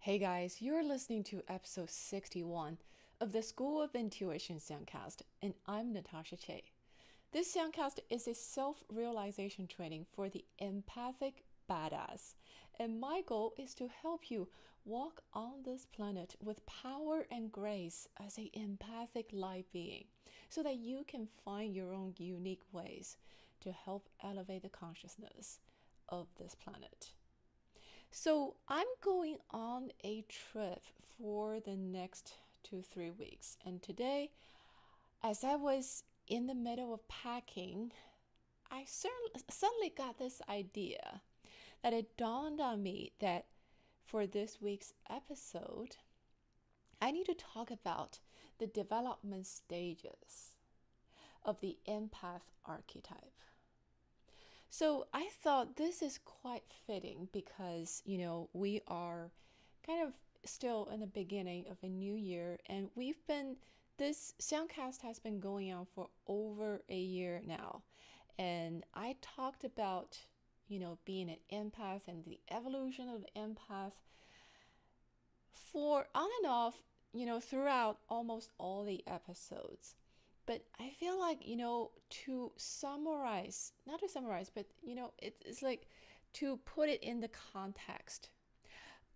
Hey guys, you're listening to episode 61 of the School of Intuition Soundcast, and I'm Natasha Che. This soundcast is a self-realization training for the empathic badass, and my goal is to help you walk on this planet with power and grace as an empathic light being, so that you can find your own unique ways to help elevate the consciousness of this planet. So I'm going on a trip for the next 2-3 weeks. And today, as I was in the middle of packing, I suddenly got this idea that it dawned on me that for this week's episode, I need to talk about the development stages of the empath archetype. So I thought this is quite fitting because, we are kind of still in the beginning of a new year, and this soundcast has been going on for over a year now. And I talked about, being an empath and the evolution of the empath for on and off, throughout almost all the episodes. But I feel like, to summarize, not to summarize, but, it's like to put it in the context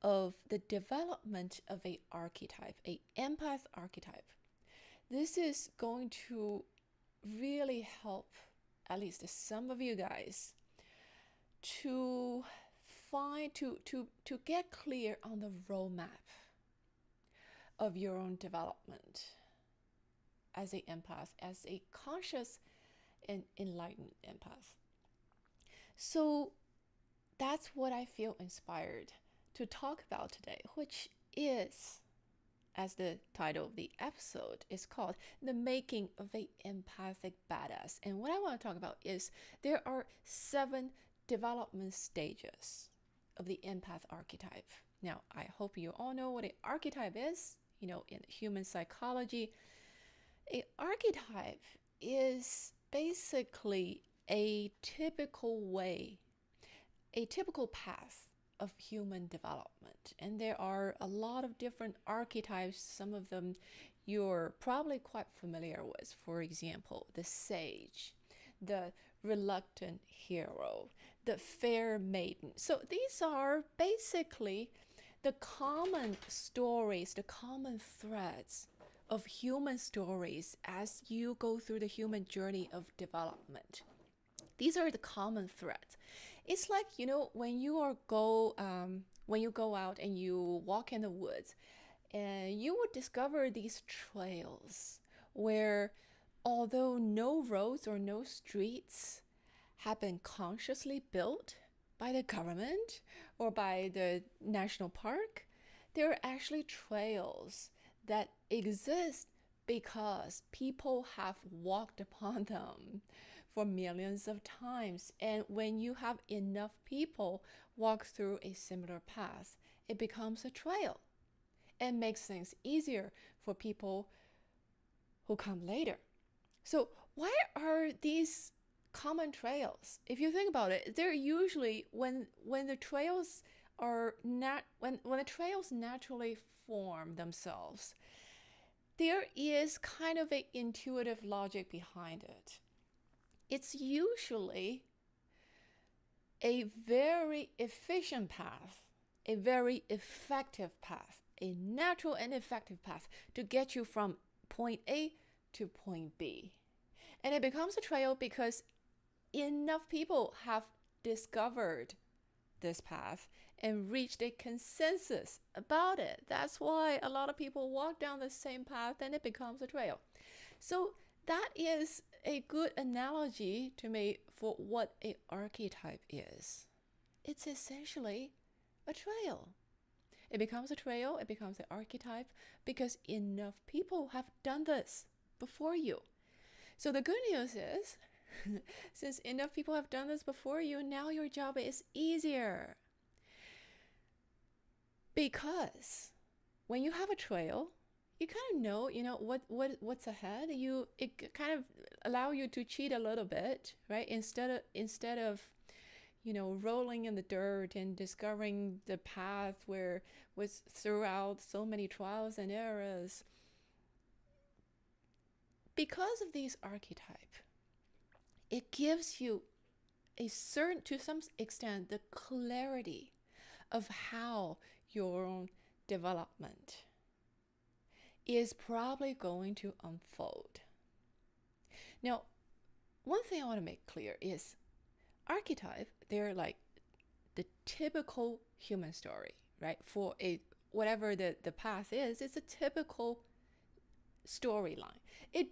of the development of a archetype, a empath archetype. This is going to really help at least some of you guys to get clear on the roadmap of your own development as an empath, as a conscious and enlightened empath. So that's what I feel inspired to talk about today, which is, as the title of the episode is called, the making of an empathic badass. And what I want to talk about is there are 7 development stages of the empath archetype. Now, I hope you all know what an archetype is. In human psychology, an archetype is basically a typical path of human development. And there are a lot of different archetypes. Some of them you're probably quite familiar with. For example, the sage, the reluctant hero, the fair maiden. So these are basically the common stories, the common threads of human stories as you go through the human journey of development. These are the common threads. It's like, when you go out and you walk in the woods, and you would discover these trails where, although no roads or no streets have been consciously built by the government or by the national park, there are actually trails that exist because people have walked upon them for millions of times. And when you have enough people walk through a similar path, it becomes a trail and makes things easier for people who come later. So why are these common trails? If you think about it, they're usually when the trails naturally form themselves, there is kind of an intuitive logic behind it. It's usually a very efficient path, a very effective path, a natural and effective path to get you from point A to point B. And it becomes a trail because enough people have discovered this path and reached a consensus about it. That's why a lot of people walk down the same path and it becomes a trail. So that is a good analogy to me for what an archetype is. It's essentially a trail. It becomes a trail, it becomes an archetype because enough people have done this before you. So the good news is, since enough people have done this before you, now your job is easier. Because when you have a trail, you kind of know, what's ahead. It kind of allow you to cheat a little bit, right? Instead of rolling in the dirt and discovering the path where was throughout so many trials and errors. Because of these archetypes, it gives you to some extent, the clarity of how your own development is probably going to unfold. Now, one thing I want to make clear is archetype, they're like the typical human story, right? For whatever the path is, it's a typical storyline. It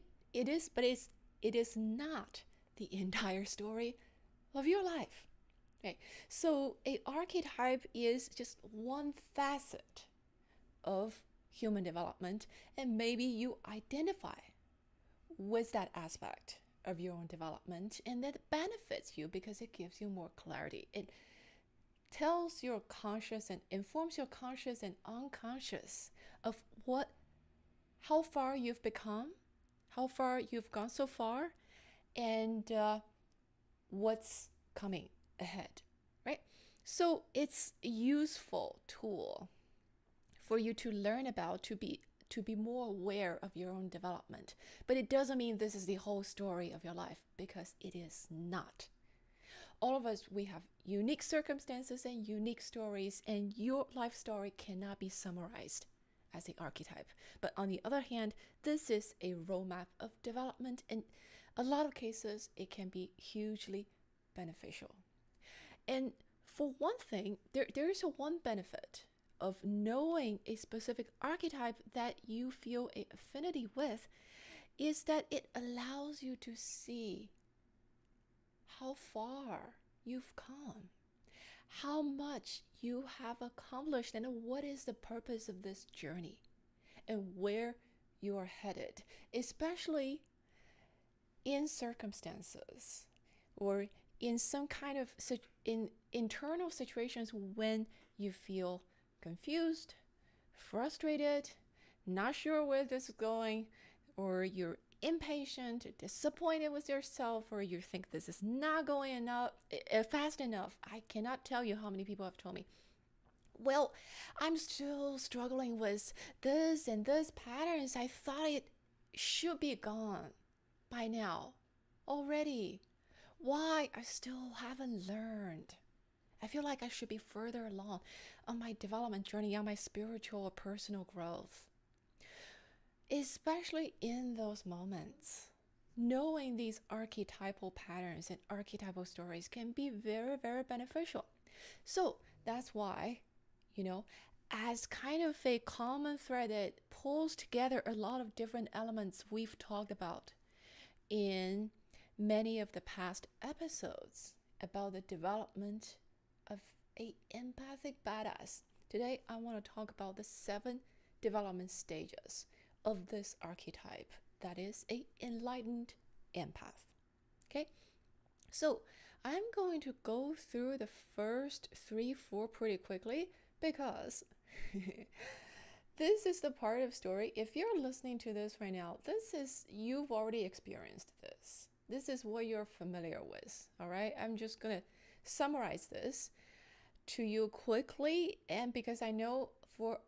is, but it is not the entire story of your life. Okay, so an archetype is just one facet of human development, and maybe you identify with that aspect of your own development, and that benefits you because it gives you more clarity. It tells your conscious and informs your conscious and unconscious of how far you've become, how far you've gone so far, and what's coming ahead, right? So it's a useful tool for you to learn about, to be more aware of your own development. But it doesn't mean this is the whole story of your life, because it is not. All of us, we have unique circumstances and unique stories, and your life story cannot be summarized as an archetype. But on the other hand, this is a roadmap of development, and a lot of cases, it can be hugely beneficial. And for one thing, there is a one benefit of knowing a specific archetype that you feel an affinity with, is that it allows you to see how far you've come, how much you have accomplished, and what is the purpose of this journey, and where you are headed, especially in circumstances or in some kind of in internal situations when you feel confused, frustrated, not sure where this is going, or you're impatient, disappointed with yourself, or you think this is not going fast enough. I cannot tell you how many people have told me, well, I'm still struggling with this and this patterns. I thought it should be gone by now already. Why? I still haven't learned. I feel like I should be further along on my development journey, on my spiritual or personal growth. Especially in those moments, knowing these archetypal patterns and archetypal stories can be very, very beneficial. So that's why, as kind of a common thread that pulls together a lot of different elements we've talked about in many of the past episodes about the development of an empathic badass. Today, I want to talk about the 7 development stages of this archetype that is an enlightened empath. Okay, so I'm going to go through the first 3-4 pretty quickly, because this is the part of story. If you're listening to this right now, you've already experienced this. This is what you're familiar with. All right, I'm just gonna summarize this to you quickly, and because I know for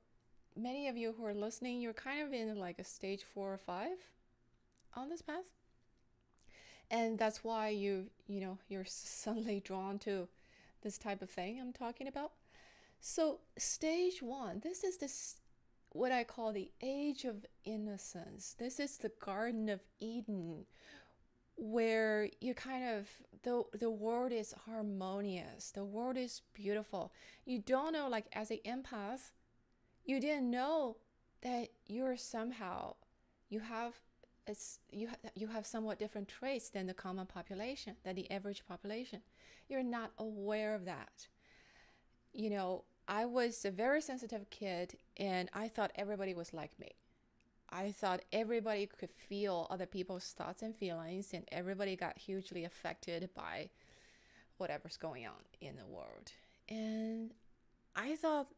many of you who are listening, you're kind of in like a stage 4 or 5 on this path, and that's why you're suddenly drawn to this type of thing I'm talking about. So stage 1, this is what I call the age of innocence. This is the Garden of Eden, where you kind of, the world is harmonious, the world is beautiful. You don't know, like as an empath, you didn't know that you're somehow, you have somewhat different traits than the common population, than the average population. You're not aware of that. I was a very sensitive kid, and I thought everybody was like me. I thought everybody could feel other people's thoughts and feelings, and everybody got hugely affected by whatever's going on in the world. And I thought,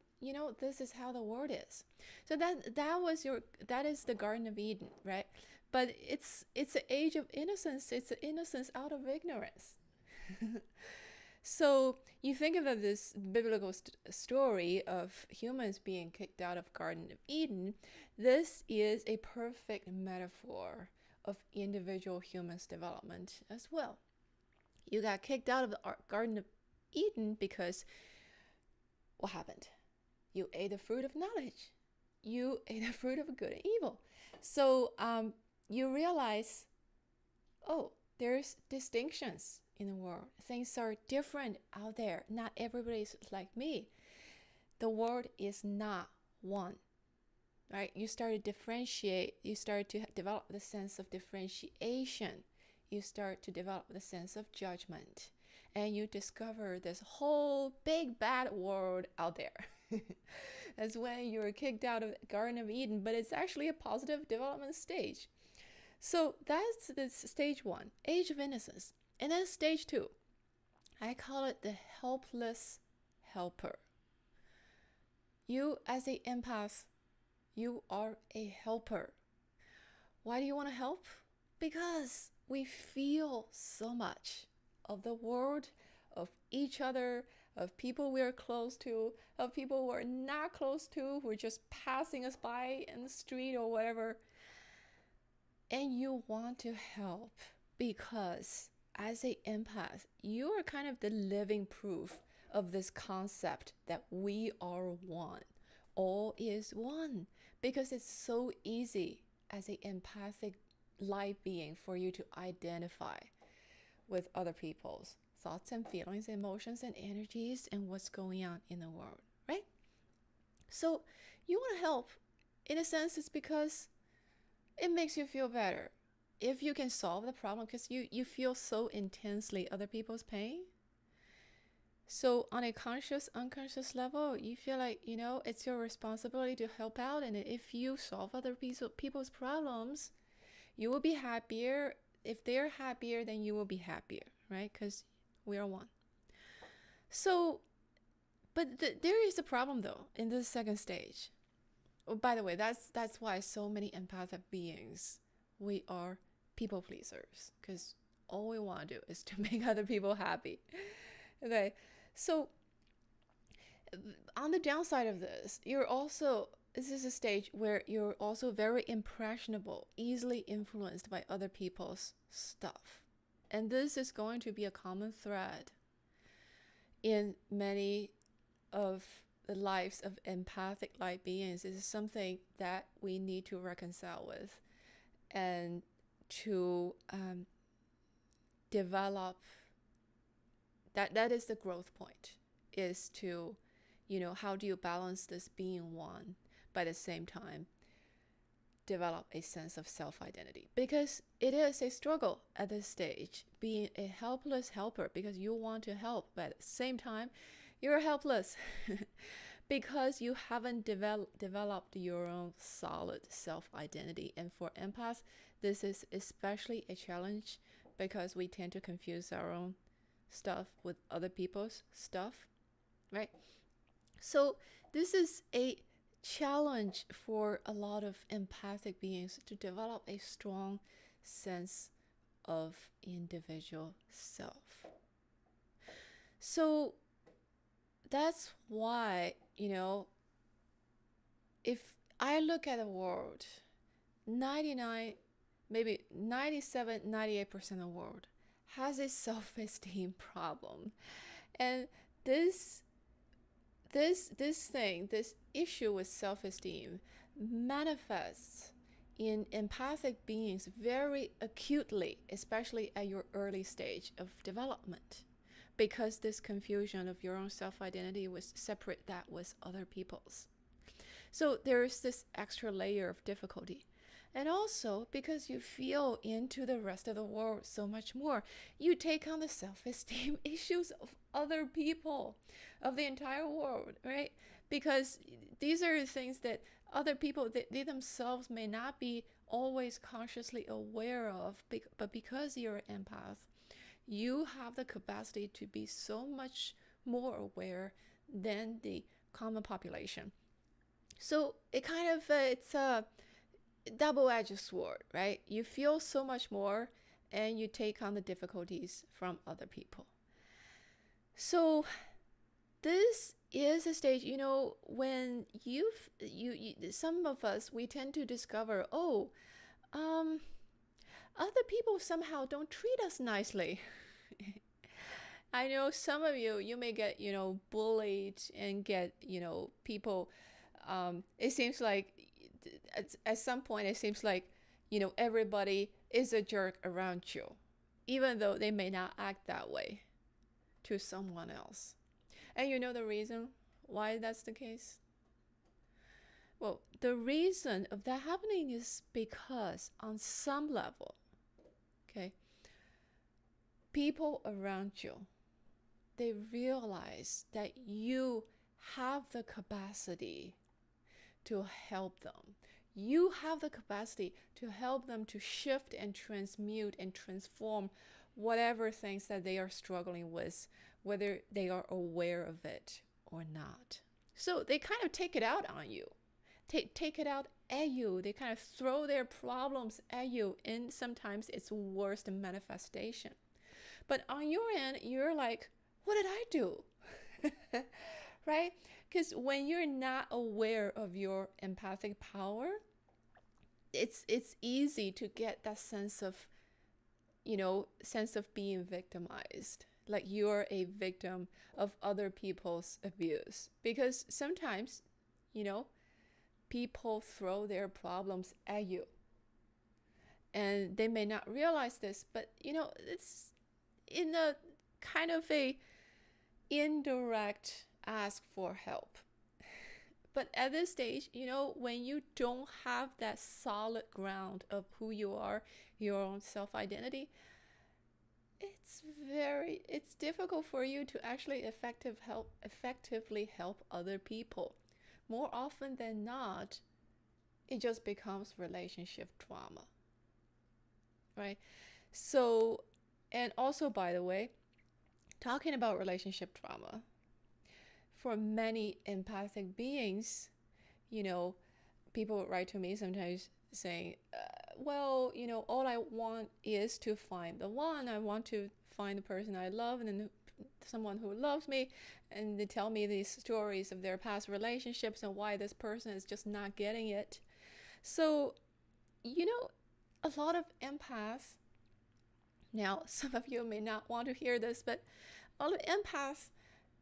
this is how the world is. So that is the Garden of Eden, right? But it's an age of innocence. It's an innocence out of ignorance. So you think of this biblical story of humans being kicked out of Garden of Eden. This is a perfect metaphor of individual humans' development as well. You got kicked out of the Garden of Eden because what happened? You ate the fruit of knowledge. You ate the fruit of good and evil. So you realize, oh, there's distinctions in the world. Things are different out there. Not everybody's like me. The world is not one, right? You start to differentiate. You start to develop the sense of differentiation. You start to develop the sense of judgment. And you discover this whole big bad world out there. That's when you're kicked out of the Garden of Eden, but it's actually a positive development stage. So that's this stage 1, age of innocence. And then stage 2, I call it the helpless helper. You as an empath, you are a helper. Why do you want to help? Because we feel so much of the world, of each other, of people we're close to, of people we're not close to, who are just passing us by in the street or whatever. And you want to help because as an empath, you are kind of the living proof of this concept that we are one. All is one. Because it's so easy as an empathic light being for you to identify with other people's thoughts and feelings, emotions and energies and what's going on in the world, right? So you want to help in a sense it's because it makes you feel better. If you can solve the problem, because you feel so intensely other people's pain. So on a conscious, unconscious level, you feel like, it's your responsibility to help out. And if you solve other people's problems, you will be happier. If they're happier, then you will be happier, right? Because we are one. So, but there is a problem though in this second stage. Oh, by the way, that's why so many empathic beings, we are people pleasers, because all we want to do is to make other people happy. Okay, so on the downside of this, this is a stage where you're also very impressionable, easily influenced by other people's stuff. And this is going to be a common thread in many of the lives of empathic light beings. Is something that we need to reconcile with and to develop. That is the growth point, is to, how do you balance this being one, by the same time develop a sense of self-identity? Because it is a struggle at this stage, being a helpless helper, because you want to help, but at the same time you're helpless because you haven't developed your own solid self-identity. And for empaths, this is especially a challenge because we tend to confuse our own stuff with other people's stuff, right? So this is a challenge for a lot of empathic beings to develop a strong sense of individual self. So that's why, if I look at the world, 99, maybe 97, 98% of the world has a self-esteem problem. And this issue with self-esteem manifests in empathic beings very acutely, especially at your early stage of development, because this confusion of your own self-identity was separate that with other people's. So there is this extra layer of difficulty. And also because you feel into the rest of the world so much more, you take on the self-esteem issues of other people, of the entire world, right? Because these are things that other people, they themselves may not be always consciously aware of, but because you're an empath, you have the capacity to be so much more aware than the common population. So it kind of, it's a double-edged sword, right? You feel so much more and you take on the difficulties from other people. So this is a stage, when some of us, we tend to discover, um, other people somehow don't treat us nicely. I know some of you, you may get, bullied and get, people, it seems like at some point, it seems like, everybody is a jerk around you, even though they may not act that way to someone else. And you know the reason why that's the case? Well, the reason of that happening is because on some level, okay, people around you, they realize that you have the capacity to help them. You have the capacity to help them to shift and transmute and transform whatever things that they are struggling with, whether they are aware of it or not. So they kind of take it out on you, take it out at you. They kind of throw their problems at you, and sometimes it's worst manifestation. But on your end, you're like, what did I do? Right? Because when you're not aware of your empathic power, it's easy to get that sense of being victimized, like you're a victim of other people's abuse. Because sometimes, people throw their problems at you, and they may not realize this, but it's in a kind of a indirect ask for help. But at this stage, when you don't have that solid ground of who you are, your own self-identity, it's difficult for you to actually effectively help other people. More often than not, it just becomes relationship trauma, right? So, and also, by the way, talking about relationship trauma, for many empathic beings, people would write to me sometimes saying, well, all I want is to find the one. I want to find the person I love, and then someone who loves me. And they tell me these stories of their past relationships and why this person is just not getting it. So, a lot of empaths, now some of you may not want to hear this, but a lot of empaths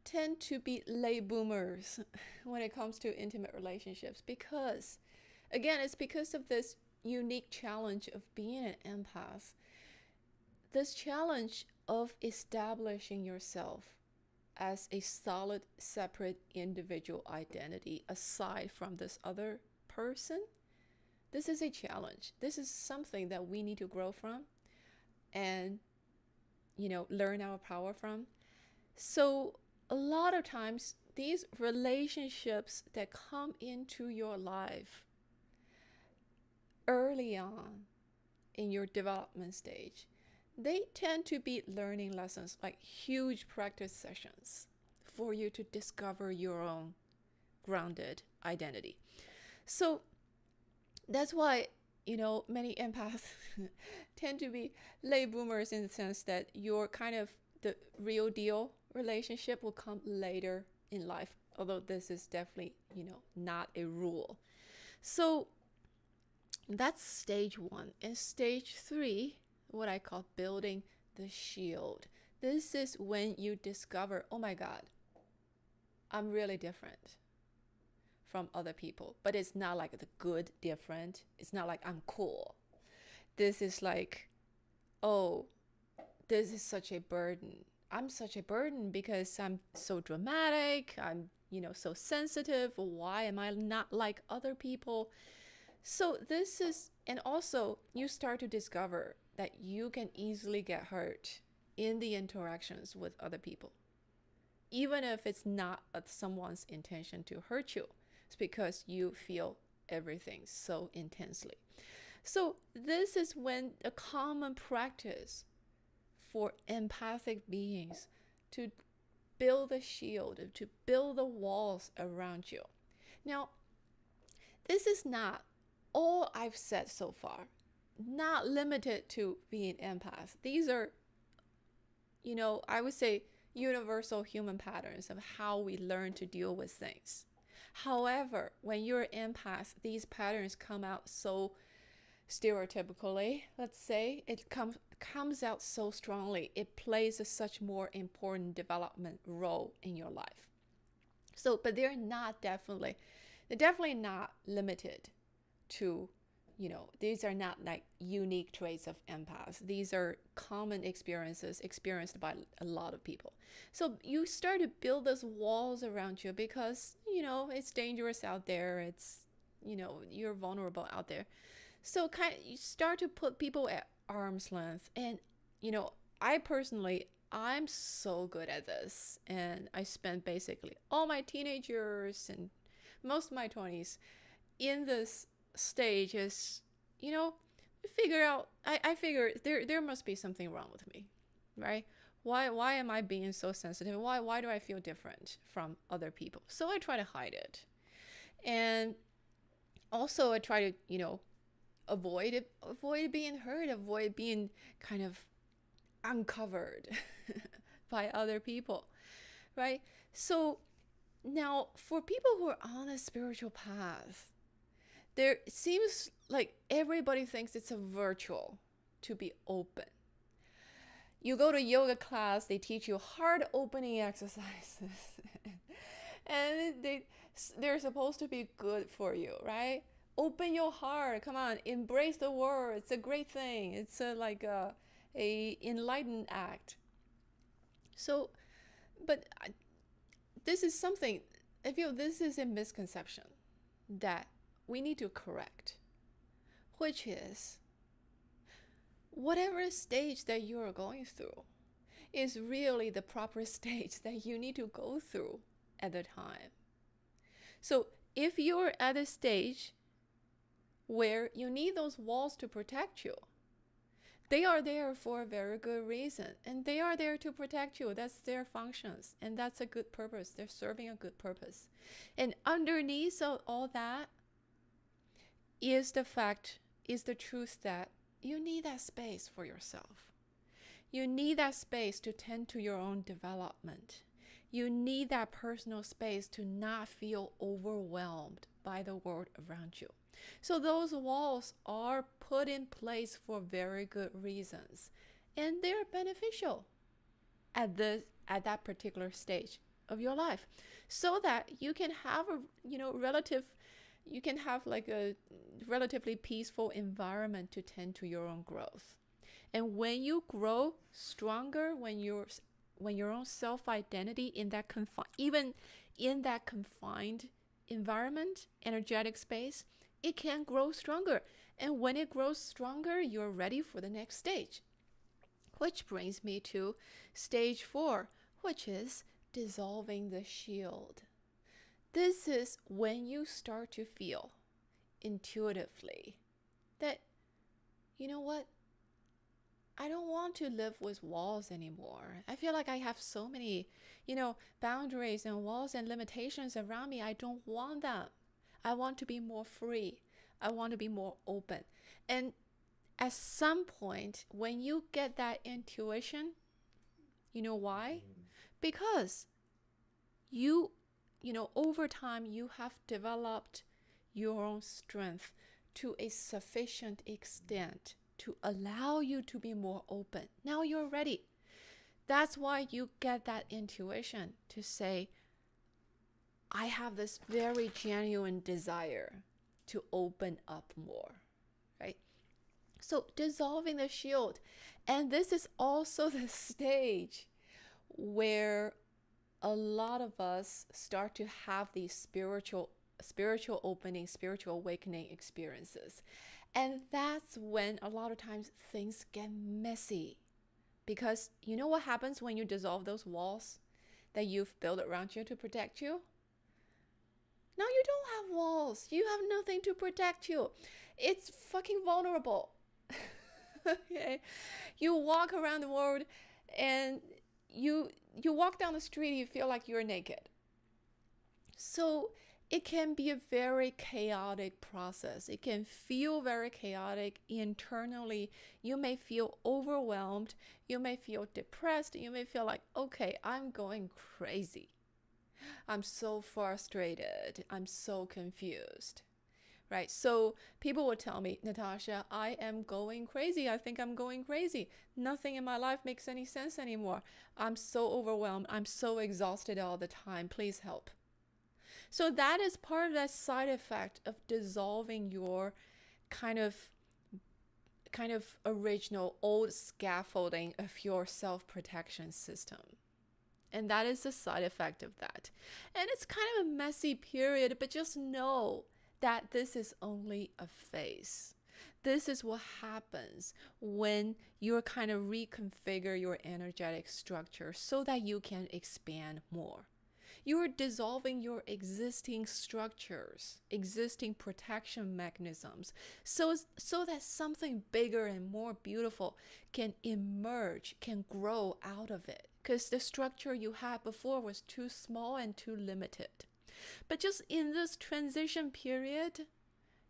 tend to be late boomers when it comes to intimate relationships, because, again, it's because of this unique challenge of being an empath. This challenge of establishing yourself as a solid, separate individual identity aside from this other person. This is a challenge. This is something that we need to grow from and, learn our power from. So a lot of times, these relationships that come into your life early on in your development stage, they tend to be learning lessons, like huge practice sessions for you to discover your own grounded identity. So that's why, many empaths tend to be late boomers, in the sense that your kind of the real deal relationship will come later in life, although this is definitely, not a rule. So that's stage 1. And stage 3, what I call building the shield. This is when you discover, oh my God, I'm really different from other people. But it's not like the good different. It's not like I'm cool. This is like, oh, this is such a burden. I'm such a burden because I'm so dramatic. I'm, so sensitive. Why am I not like other people? So this is, and also you start to discover that you can easily get hurt in the interactions with other people. Even if it's not someone's intention to hurt you, it's because you feel everything so intensely. So this is when a common practice for empathic beings to build a shield, to build the walls around you. Now, this is not all I've said so far, not limited to being empath. These are, I would say universal human patterns of how we learn to deal with things. However, when you're an empath, these patterns come out so stereotypically, let's say, it comes out so strongly. It plays such more important development role in your life. So, but they're definitely not limited to, these are not like unique traits of empaths. These are common experiences experienced by a lot of people. So you start to build those walls around you because, it's dangerous out there. It's, you're vulnerable out there. So you start to put people at arm's length. And, I'm so good at this. And I spent basically all my teenage years and most of my 20s in this stage is, I figure there must be something wrong with me, right? Why am I being so sensitive? Why do I feel different from other people? So I try to hide it. And also I try to, avoid being hurt, avoid being kind of uncovered by other people, right? So now for people who are on a spiritual path, there seems like everybody thinks it's a virtue to be open. You go to yoga class, they teach you heart opening exercises and they're supposed to be good for you, right? Open your heart. Come on, embrace the world. It's a great thing. It's like a enlightened act. So, but this is something, I feel this is a misconception that we need to correct, which is whatever stage that you are going through is really the proper stage that you need to go through at the time. So if you're at a stage where you need those walls to protect you, they are there for a very good reason, and they are there to protect you. That's their functions, and that's a good purpose. They're serving a good purpose. And underneath all that is the truth that you need that space for yourself. You need that space to tend to your own development. You need that personal space to not feel overwhelmed by the world around you. So those walls are put in place for very good reasons, and they're beneficial at that particular stage of your life, so that you can have a relatively peaceful environment to tend to your own growth. And when you grow stronger, when your own self-identity even in that confined environment, energetic space, it can grow stronger. And when it grows stronger, you're ready for the next stage. Which brings me to stage 4, which is dissolving the shield. This is when you start to feel intuitively that, you know what? I don't want to live with walls anymore. I feel like I have so many, boundaries and walls and limitations around me. I don't want them. I want to be more free. I want to be more open. And at some point, when you get that intuition, you know why? Because over time, you have developed your own strength to a sufficient extent to allow you to be more open. Now you're ready. That's why you get that intuition to say, I have this very genuine desire to open up more, right? So dissolving the shield. And this is also the stage where a lot of us start to have these spiritual opening, spiritual awakening experiences. And that's when a lot of times things get messy. Because you know what happens when you dissolve those walls that you've built around you to protect you? Now you don't have walls. You have nothing to protect you. It's fucking vulnerable. Okay? You walk around the world and you walk down the street, you feel like you're naked. So it can be a very chaotic process. It can feel very chaotic internally. You may feel overwhelmed. You may feel depressed. You may feel like, okay, I'm going crazy. I'm so frustrated. I'm so confused. Right? So people would tell me, Natasha, I am going crazy. I think I'm going crazy. Nothing in my life makes any sense anymore. I'm so overwhelmed. I'm so exhausted all the time. Please help. So that is part of that side effect of dissolving your kind of original old scaffolding of your self-protection system. And that is the side effect of that. And it's kind of a messy period, but just know that this is only a phase. This is what happens when you kind of reconfigure your energetic structure so that you can expand more. You're dissolving your existing structures, existing protection mechanisms, so that something bigger and more beautiful can emerge, can grow out of it. Because the structure you had before was too small and too limited. But just in this transition period,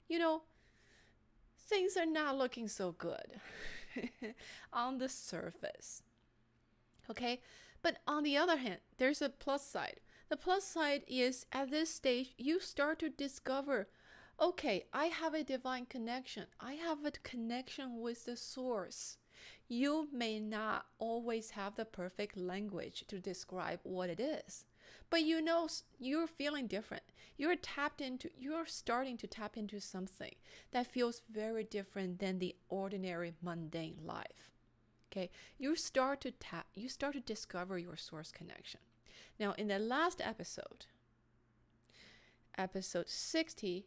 things are not looking so good on the surface. Okay? But on the other hand, there's a plus side. The plus side is at this stage, you start to discover, okay, I have a divine connection. I have a connection with the source. You may not always have the perfect language to describe what it is, but you're feeling different. You're starting to tap into something that feels very different than the ordinary mundane life. Okay, you start to discover your source connection. Now, in the last episode 60,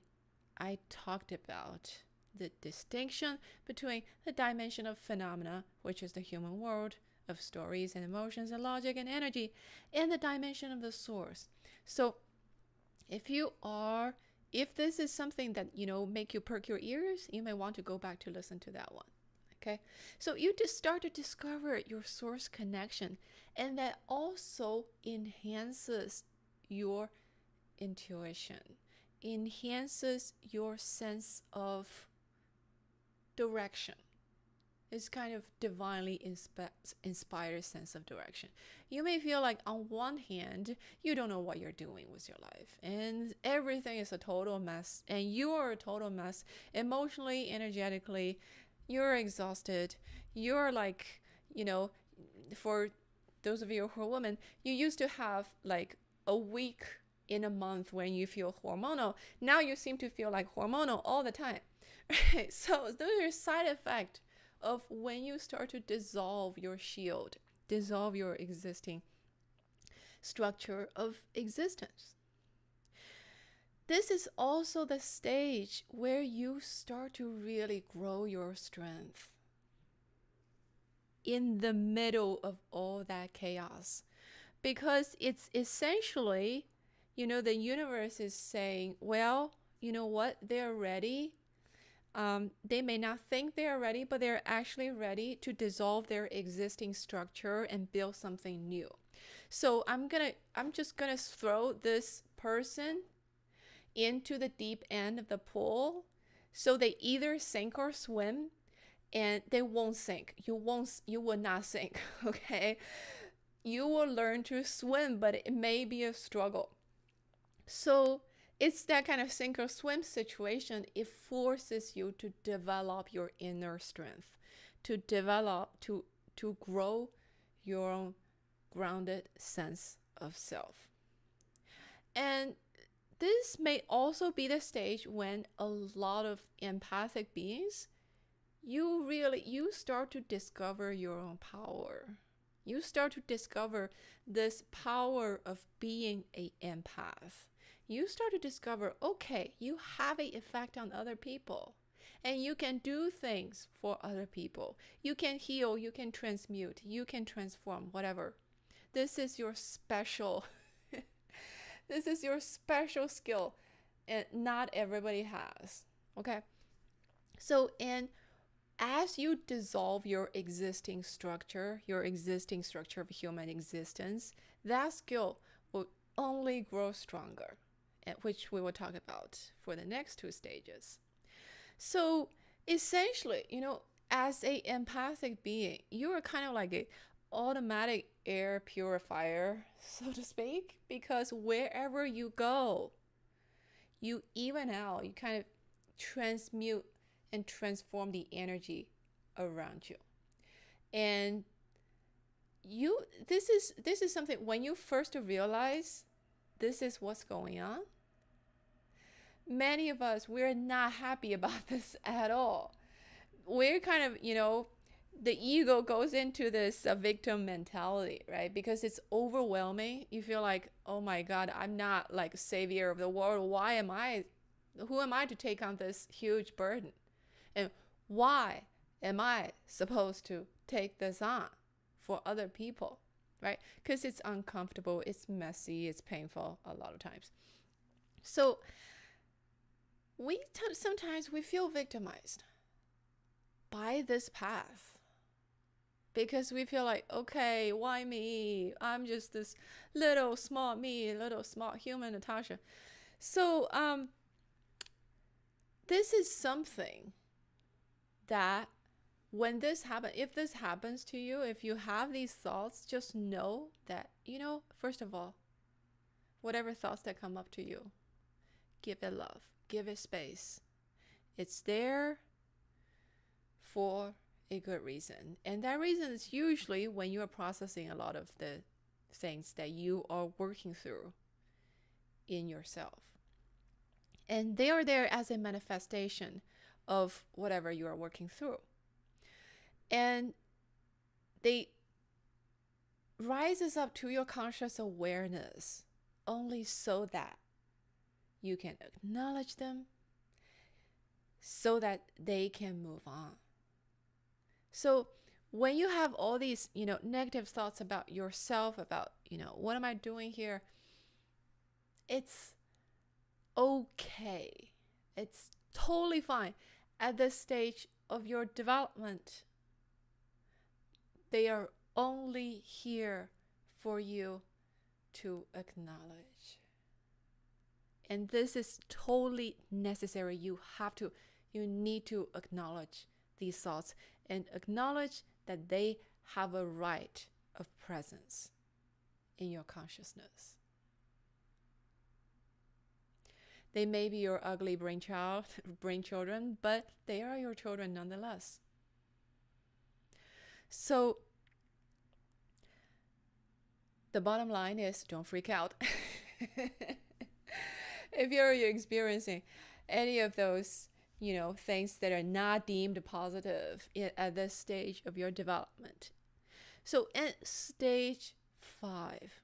I talked about the distinction between the dimension of phenomena, which is the human world of stories and emotions and logic and energy, and the dimension of the source. So if this is something that, make you perk your ears, you may want to go back to listen to that one. Okay, so you just start to discover your source connection, and that also enhances your intuition, enhances your sense of direction. It's kind of divinely inspired sense of direction. You may feel like on one hand, you don't know what you're doing with your life, and everything is a total mess, and you are a total mess emotionally, energetically. You're exhausted. You're like, for those of you who are women, you used to have like a week in a month when you feel hormonal. Now you seem to feel like hormonal all the time. Right? So those are side effects of when you start to dissolve your shield, dissolve your existing structure of existence. This is also the stage where you start to really grow your strength in the middle of all that chaos. Because it's essentially, the universe is saying, well, you know what? They're ready. They may not think they're ready, but they're actually ready to dissolve their existing structure and build something new. So I'm just gonna throw this person into the deep end of the pool, so they either sink or swim, and they won't sink. You will not sink. Okay, you will learn to swim, but it may be a struggle. So it's that kind of sink or swim situation. It forces you to develop your inner strength, to grow your own grounded sense of self. And this may also be the stage when a lot of empathic beings, you start to discover your own power. You start to discover this power of being an empath. You start to discover, okay, you have an effect on other people, and you can do things for other people. You can heal, you can transmute, you can transform, whatever. This is your special This is your special skill, and not everybody has. Okay? So, and as you dissolve your existing structure of human existence, that skill will only grow stronger which we will talk about for the next two stages. So essentially, as a empathic being, you are kind of like a automatic air purifier, so to speak, because wherever you go, you even out, you kind of transmute and transform the energy around you. And this is something when you first realize this is what's going on. Many of us, we're not happy about this at all. We're kind of, the ego goes into this victim mentality, right? Because it's overwhelming. You feel like, oh my God, I'm not like savior of the world. Who am I to take on this huge burden? And why am I supposed to take this on for other people, right? Because it's uncomfortable, it's messy, it's painful a lot of times. So sometimes we feel victimized by this path because we feel like, okay, why me? I'm just this little small human, Natasha. So this is something that when this happens, if this happens to you, if you have these thoughts, just know that, first of all, whatever thoughts that come up to you, give it love, give it space. It's there for a good reason. And that reason is usually when you are processing a lot of the things that you are working through in yourself. And they are there as a manifestation of whatever you are working through. And they rises up to your conscious awareness only so that you can acknowledge them, so that they can move on. So when you have all these, negative thoughts about yourself, about, what am I doing here? It's okay. It's totally fine. At this stage of your development, they are only here for you to acknowledge. And this is totally necessary. You need to acknowledge these thoughts and acknowledge that they have a right of presence in your consciousness. They may be your ugly brain children, but they are your children nonetheless. So the bottom line is, don't freak out. If you're experiencing any of those, things that are not deemed positive at this stage of your development. So at stage 5,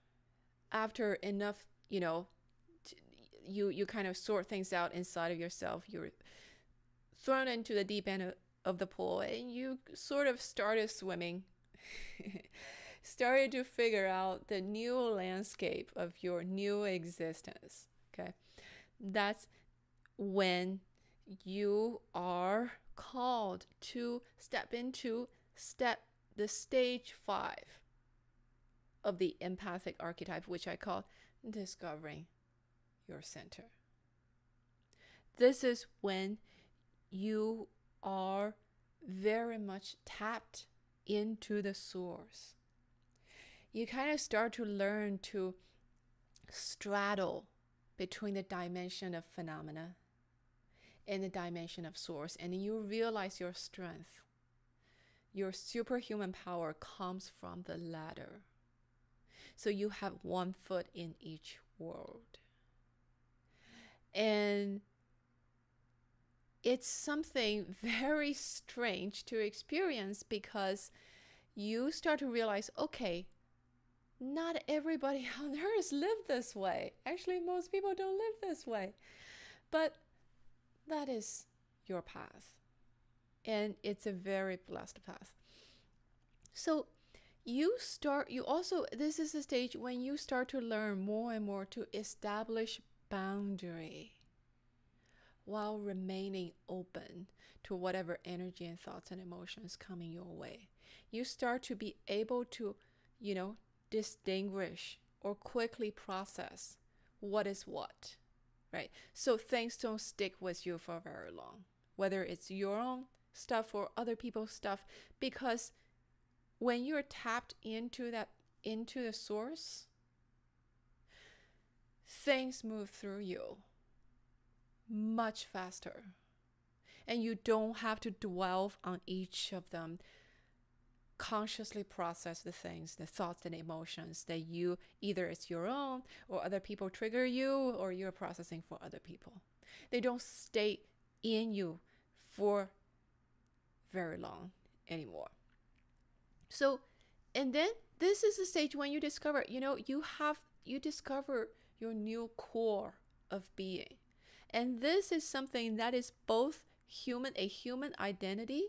after enough, you kind of sort things out inside of yourself, you're thrown into the deep end of the pool and you sort of started swimming, started to figure out the new landscape of your new existence. Okay. That's when you are called to step into the stage 5 of the empathic archetype, which I call discovering your center. This is when you are very much tapped into the source. You kind of start to learn to straddle between the dimension of phenomena and the dimension of source, and you realize your strength. Your superhuman power comes from the latter. So you have one foot in each world. And it's something very strange to experience because you start to realize, okay, not everybody on earth live this way. Actually, most people don't live this way. But that is your path. And it's a very blessed path. So this is a stage when you start to learn more and more to establish boundary while remaining open to whatever energy and thoughts and emotions coming your way. You start to be able to, distinguish or quickly process what is what. right? So things don't stick with you for very long, whether it's your own stuff or other people's stuff, because when you're tapped into the source, things move through you much faster. And you don't have to dwell on each of them. Consciously process the things, the thoughts and emotions that you, either it's your own or other people trigger you, or you're processing for other people. They don't stay in you for very long anymore. So, and then this is the stage when you discover, you discover your new core of being. And this is something that is both a human identity.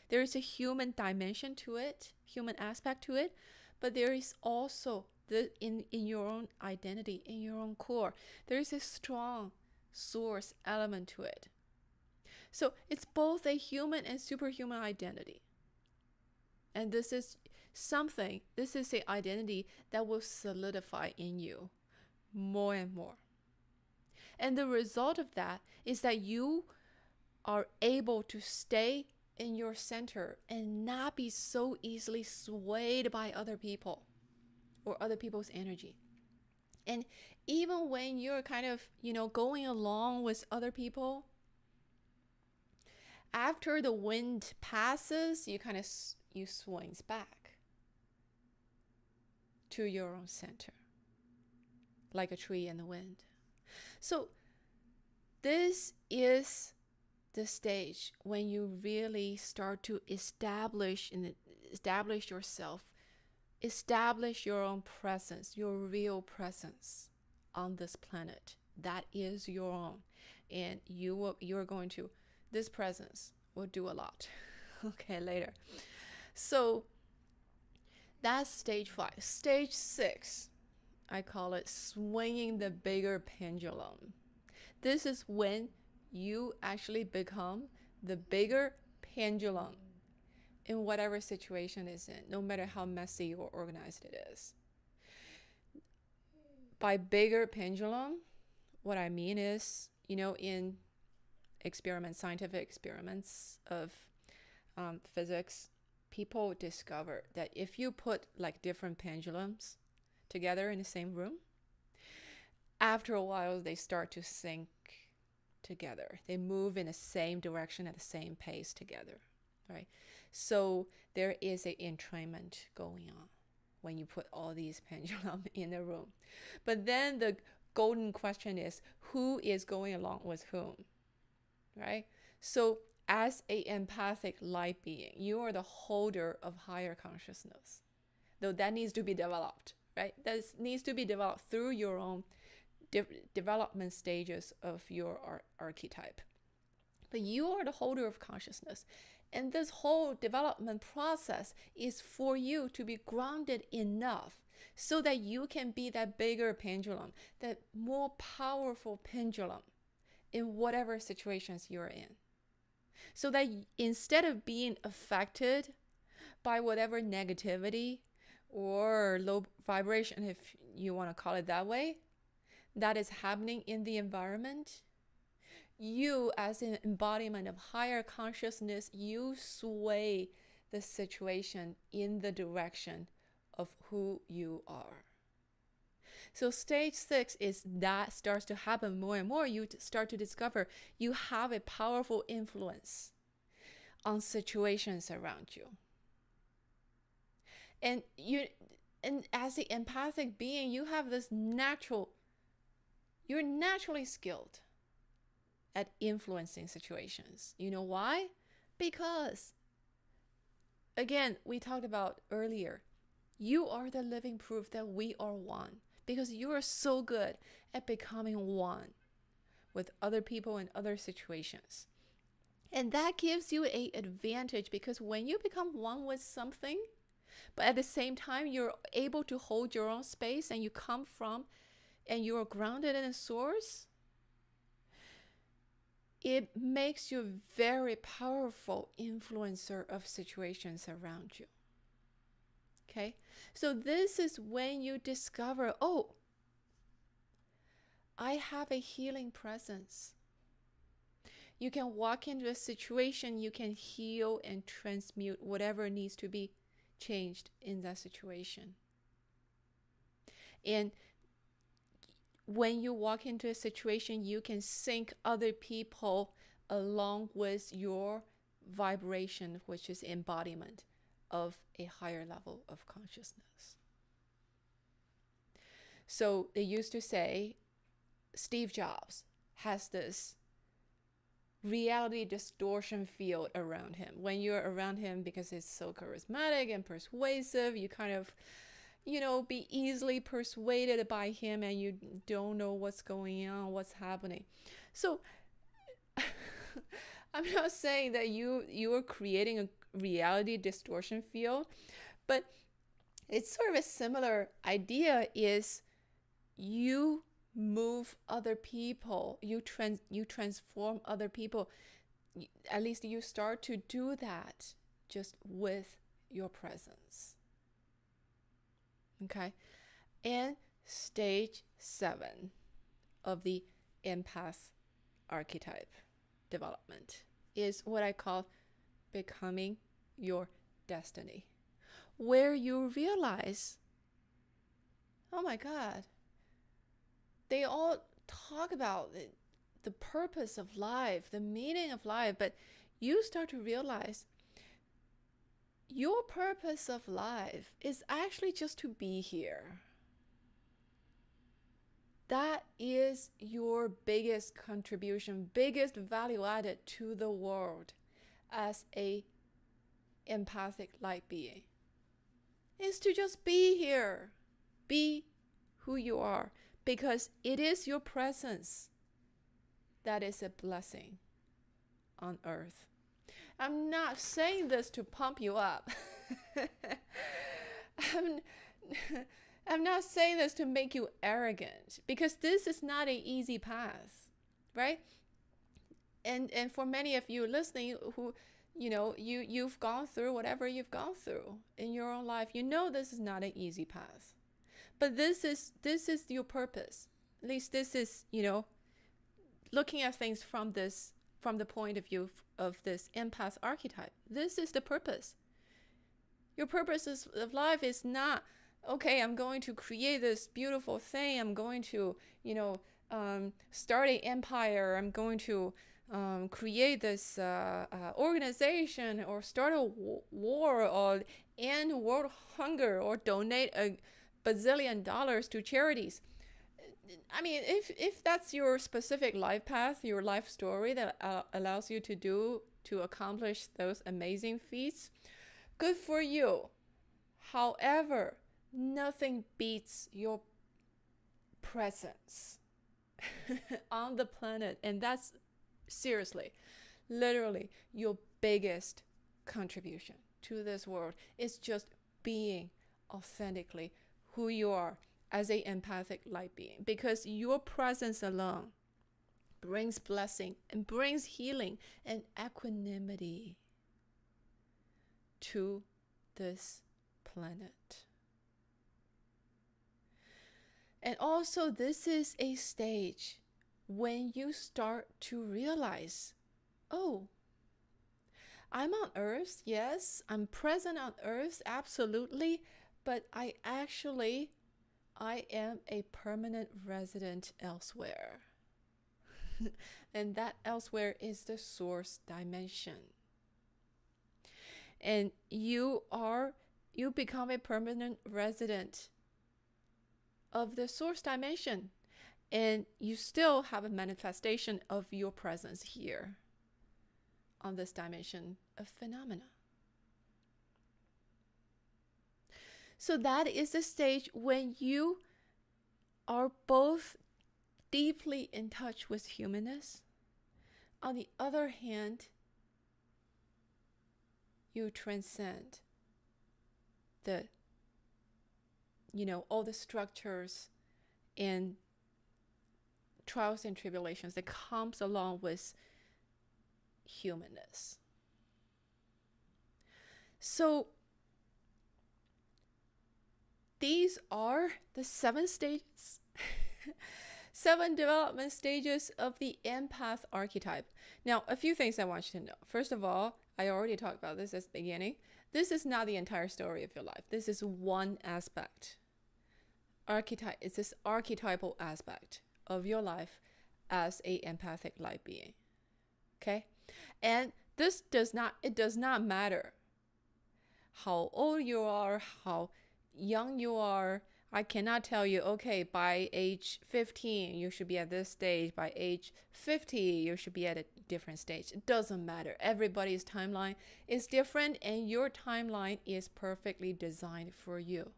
There is a human dimension to it, human aspect to it, but there is also in your own identity, in your own core, there is a strong source element to it. So it's both a human and superhuman identity. And this is an identity that will solidify in you more and more. And the result of that is that you are able to stay in your center and not be so easily swayed by other people or other people's energy. And even when you're kind of, going along with other people, after the wind passes, you swings back to your own center, like a tree in the wind. So this is the stage when you really start to establish yourself, establish your own presence, your real presence on this planet that is your own. And this presence will do a lot. Okay, later. So that's stage 5. Stage 6, I call it swinging the bigger pendulum. This is when you actually become the bigger pendulum in whatever situation it's in, no matter how messy or organized it is. By bigger pendulum, what I mean is, in scientific experiments of physics, people discover that if you put like different pendulums together in the same room, after a while they start to sync together. They move in the same direction at the same pace together, right? So there is an entrainment going on when you put all these pendulums in a room. But then the golden question is, who is going along with whom, right? So as an empathic light being, you are the holder of higher consciousness, though that needs to be developed, right? That needs to be developed through your own development stages of your archetype. But you are the holder of consciousness. And this whole development process is for you to be grounded enough so that you can be that bigger pendulum, that more powerful pendulum in whatever situations you're in. So that instead of being affected by whatever negativity or low vibration, if you want to call it that way, that is happening in the environment, you as an embodiment of higher consciousness, you sway the situation in the direction of who you are. So stage 6 is that starts to happen more and more. You start to discover you have a powerful influence on situations around you. And as an empathic being, you have this you're naturally skilled at influencing situations. You know why? Because, again, we talked about earlier, you are the living proof that we are one, because you are so good at becoming one with other people and other situations. And that gives you an advantage, because when you become one with something, but at the same time, you're able to hold your own space and you come from and you are grounded in a source, it makes you a very powerful influencer of situations around you. Okay? So this is when you discover, I have a healing presence. You can walk into a situation, you can heal and transmute whatever needs to be changed in that situation. And when you walk into a situation, you can sync other people along with your vibration, which is embodiment of a higher level of consciousness. So they used to say Steve Jobs has this reality distortion field around him. When you're around him, because he's so charismatic and persuasive, you kind of, be easily persuaded by him, and you don't know what's going on, what's happening. So I'm not saying that you are creating a reality distortion field, but it's sort of a similar idea. Is you move other people, you transform other people. At least you start to do that just with your presence. Okay. And stage 7 of the Empath Archetype development is what I call becoming your destiny, where you realize, oh my God, they all talk about the purpose of life, the meaning of life, but you start to realize your purpose of life is actually just to be here. That is your biggest contribution, biggest value added to the world as a empathic light being, is to just be here, be who you are, because it is your presence that is a blessing on earth. I'm not saying this to pump you up. I'm not saying this to make you arrogant, because this is not an easy path, right? And for many of you listening who, you've gone through whatever you've gone through in your own life, this is not an easy path. But this is your purpose. At least this is, looking at things from the point of view of this empath archetype. This is the purpose. Your purpose of life is not, okay, I'm going to create this beautiful thing. I'm going to, start an empire. I'm going to create this organization, or start a war, or end world hunger, or donate a bazillion dollars to charities. I mean, if that's your specific life path, your life story that allows you to accomplish those amazing feats, good for you. However, nothing beats your presence on the planet. And that's seriously, literally your biggest contribution to this world is just being authentically who you are as an empathic light being, because your presence alone brings blessing and brings healing and equanimity to this planet. And also, this is a stage when you start to realize, oh, I'm on earth, yes, I'm present on earth, absolutely, but I am a permanent resident elsewhere. And that elsewhere is the source dimension. And you become a permanent resident of the source dimension. And you still have a manifestation of your presence here on this dimension of phenomena. So that is the stage when you are both deeply in touch with humanness. On the other hand, you transcend all the structures and trials and tribulations that comes along with humanness. So these are the 7 stages. 7 development stages of the empath archetype. Now, a few things I want you to know. First of all, I already talked about this at the beginning. This is not the entire story of your life. This is one aspect. Archetype is this archetypal aspect of your life as a empathic light being. Okay? And it does not matter how old you are, how young you are. I cannot tell you, okay, by age 15, you should be at this stage. By age 50, you should be at a different stage. It doesn't matter. Everybody's timeline is different, and your timeline is perfectly designed for you.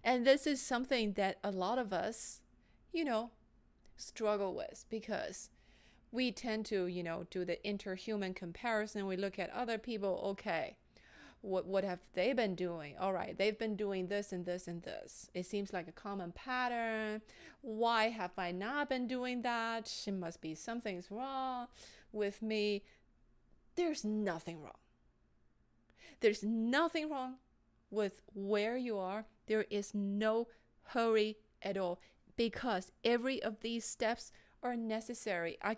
And this is something that a lot of us, struggle with, because we tend to, do the interhuman comparison. We look at other people, okay, what have they been doing? All right, they've been doing this and this and this. It seems like a common pattern. Why have I not been doing that? It must be something's wrong with me. There's nothing wrong. There's nothing wrong with where you are. There is no hurry at all, because every of these steps are necessary. I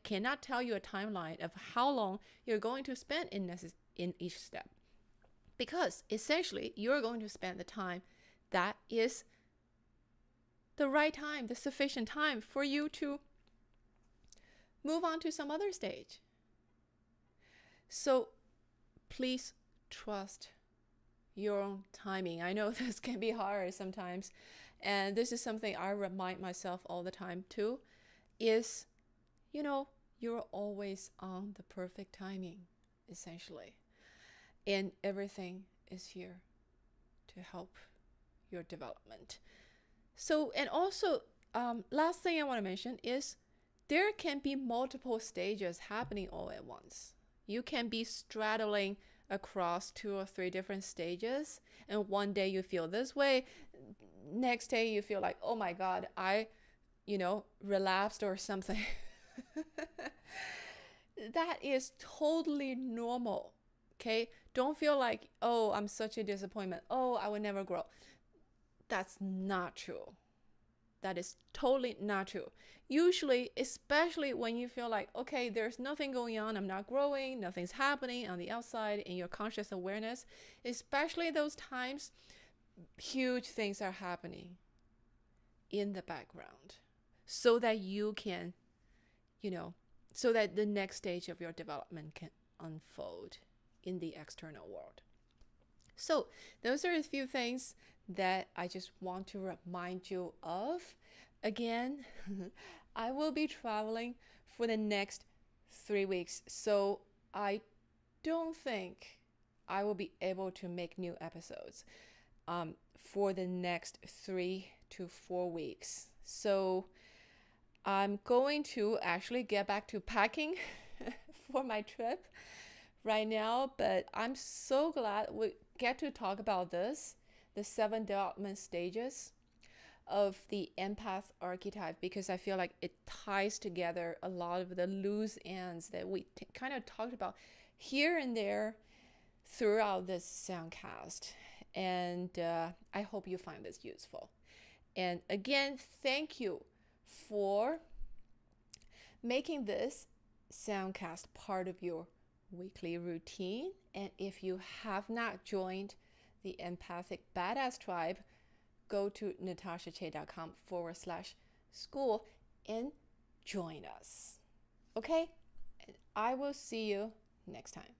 cannot tell you a timeline of how long you're going to spend in each step, because essentially you're going to spend the time that is the right time, the sufficient time for you to move on to some other stage. So please trust your own timing. I know this can be hard sometimes, and this is something I remind myself all the time too, is, you're always on the perfect timing, essentially. And everything is here to help your development. So, and also, last thing I want to mention is there can be multiple stages happening all at once. You can be straddling across 2 or 3 different stages, and one day you feel this way, next day you feel like, oh my God, I relapsed or something. That is totally normal. Okay, don't feel like, oh, I'm such a disappointment, oh, I will never grow. That's not true. That is totally not true. Usually, especially when you feel like, okay, there's nothing going on, I'm not growing, nothing's happening on the outside in your conscious awareness, especially those times, huge things are happening in the background, so that you can, so that the next stage of your development can unfold in the external world. So those are a few things that I just want to remind you of. Again, I will be traveling for the next 3 weeks, so I don't think I will be able to make new episodes for the next 3 to 4 weeks. So I'm going to actually get back to packing for my trip right now, but I'm so glad we get to talk about this, the 7 development stages of the empath archetype, because I feel like it ties together a lot of the loose ends that we kind of talked about here and there throughout this soundcast. And I hope you find this useful. And again, thank you for making this soundcast part of your weekly routine. And if you have not joined the Empathic Badass Tribe, go to natashache.com/school and join us. Okay? And I will see you next time.